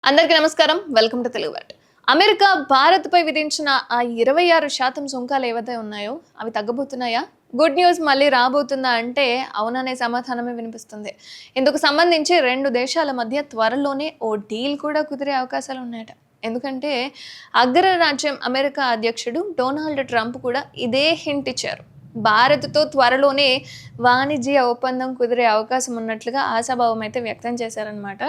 అందరికీ నమస్కారం. Welcome to Telugu word. America భారత్‌పై విధించిన ఆ 26% సుంకాలు ఏవైతే ఉన్నాయో అవి తగ్గబోతున్నాయా? గుడ్ న్యూస్ మళ్ళీ రాబోతుందా అంటే అవుననే సమాధానమే వినిపిస్తుంది. ఇందుకు సంబంధించి 2 దేశాల మధ్య త్వరలోనే ఓ డీల్ కూడా కుదిరే అవకాశాలు ఉన్నాయట. ఎందుకంటే అగ్రరాజ్యం అమెరికా అధ్యక్షుడు డొనాల్డ్ ట్రంప్ కూడా ఇదే హింట్ ఇచ్చారు. భారత్‌తో త్వరలోనే వాణిజ్య ఒప్పందం కుదిరే అవకాశం ఉన్నట్లుగా ఆశాభావం అయితే వ్యక్తం చేశారనమాట.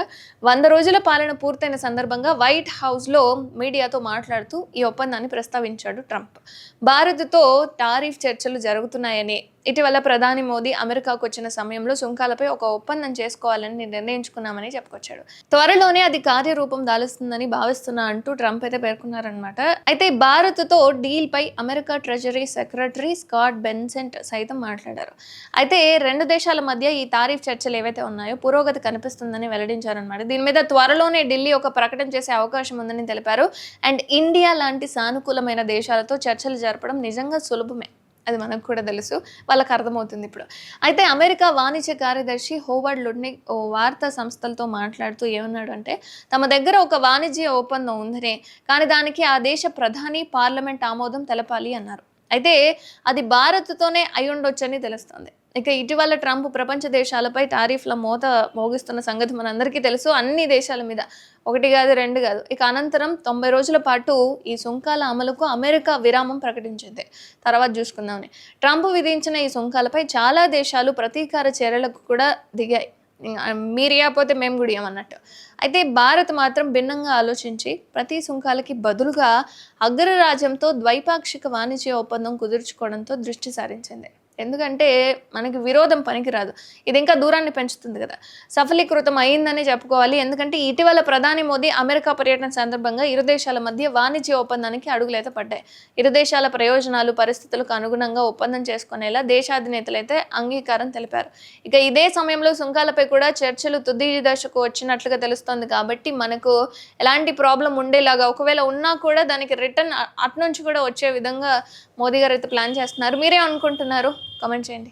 100 రోజుల పాలన పూర్తయిన సందర్భంగా వైట్ హౌస్‌లో మీడియాతో మాట్లాడుతూ ఈ ఒప్పందాన్ని ప్రస్తావించాడు ట్రంప్. భారత్‌తో టారిఫ్ చర్చలు జరుగుతున్నాయని, ఇటీవల ప్రధాని మోదీ అమెరికాకు వచ్చిన సమయంలో సుంకాలపై ఒక ఒప్పందం చేసుకోవాలని నిర్ణయించుకున్నామని చెప్పుకొచ్చాడు. త్వరలోనే అది కార్యరూపం దాలుస్తుందని భావిస్తున్నా అంటూ ట్రంప్ అయితే పేర్కొన్నారనమాట. అయితే భారత్‌తో డీల్ పై అమెరికా ట్రెజరీ సెక్రటరీ స్కాట్ బెన్సెంట్ సైతం మాట్లాడారు. అయితే 2 దేశాల మధ్య ఈ టారిఫ్ చర్చలు ఏవైతే ఉన్నాయో పురోగతి కనిపిస్తుందని వెల్లడించారనమాట. దీని మీద త్వరలోనే ఢిల్లీ ఒక ప్రకటన చేసే అవకాశం ఉందని తెలిపారు. అండ్ ఇండియా లాంటి సానుకూలమైన దేశాలతో చర్చలు జరపడం నిజంగా సులభమే. అది మనకు కూడా తెలుసు. వాళ్ళకి అర్థమవుతుంది ఇప్పుడు. అయితే అమెరికా వాణిజ్య కార్యదర్శి హోవర్డ్ లుడ్నిక్ ఓ వార్తా సంస్థలతో మాట్లాడుతూ ఏమన్నాడు అంటే, తమ దగ్గర ఒక వాణిజ్య ఒప్పందం ఉందనే, కానీ దానికి ఆ దేశ ప్రధాని, పార్లమెంట్ ఆమోదం తెలపాలి అన్నారు. అయితే అది భారత్తోనే అయ్యుండొచ్చని తెలుస్తోంది. ఇక ఇటీవల ట్రంప్ ప్రపంచ దేశాలపై టారిఫ్ల మోత మోగిస్తున్న సంగతి మనందరికీ తెలుసు. అన్ని దేశాల మీద. 1 కాదు, 2 కాదు. ఇక అనంతరం 90 రోజుల పాటు ఈ సుంకాల అమలుకు అమెరికా విరామం ప్రకటించింది. తర్వాత చూసుకుందామని. ట్రంప్ విధించిన ఈ సుంకాలపై చాలా దేశాలు ప్రతీకార చర్యలకు కూడా దిగాయి. మీరు ఇయ్యకపోతే మేము కూడా ఇయ్యమన్నట్టు. అయితే భారత్ మాత్రం భిన్నంగా ఆలోచించి ప్రతి సుంకాలకి బదులుగా అగ్రరాజ్యంతో ద్వైపాక్షిక వాణిజ్య ఒప్పందం కుదుర్చుకోవడంతో దృష్టి సారించింది. ఎందుకంటే మనకి విరోధం పనికిరాదు. ఇది ఇంకా దూరాన్ని పెంచుతుంది కదా. సఫలీకృతం అయిందని చెప్పుకోవాలి. ఎందుకంటే ఇటీవల ప్రధాని మోదీ అమెరికా పర్యటన సందర్భంగా ఇరు దేశాల మధ్య వాణిజ్య ఒప్పందానికి అడుగులైతే పడ్డాయి. ఇరు దేశాల ప్రయోజనాలు, పరిస్థితులకు అనుగుణంగా ఒప్పందం చేసుకునేలా దేశాధినేతలైతే అంగీకారం తెలిపారు. ఇక ఇదే సమయంలో సుంకాలపై కూడా చర్చలు తుది దశకు వచ్చినట్లుగా తెలుస్తోంది. కాబట్టి మనకు ఎలాంటి ప్రాబ్లం ఉండేలాగా, ఒకవేళ ఉన్నా కూడా దానికి రిటర్న్ అటు నుంచి కూడా వచ్చే విధంగా మోదీ గారు అయితే ప్లాన్ చేస్తున్నారు. మీరే అనుకుంటున్నారు? కామెంట్ చేయండి.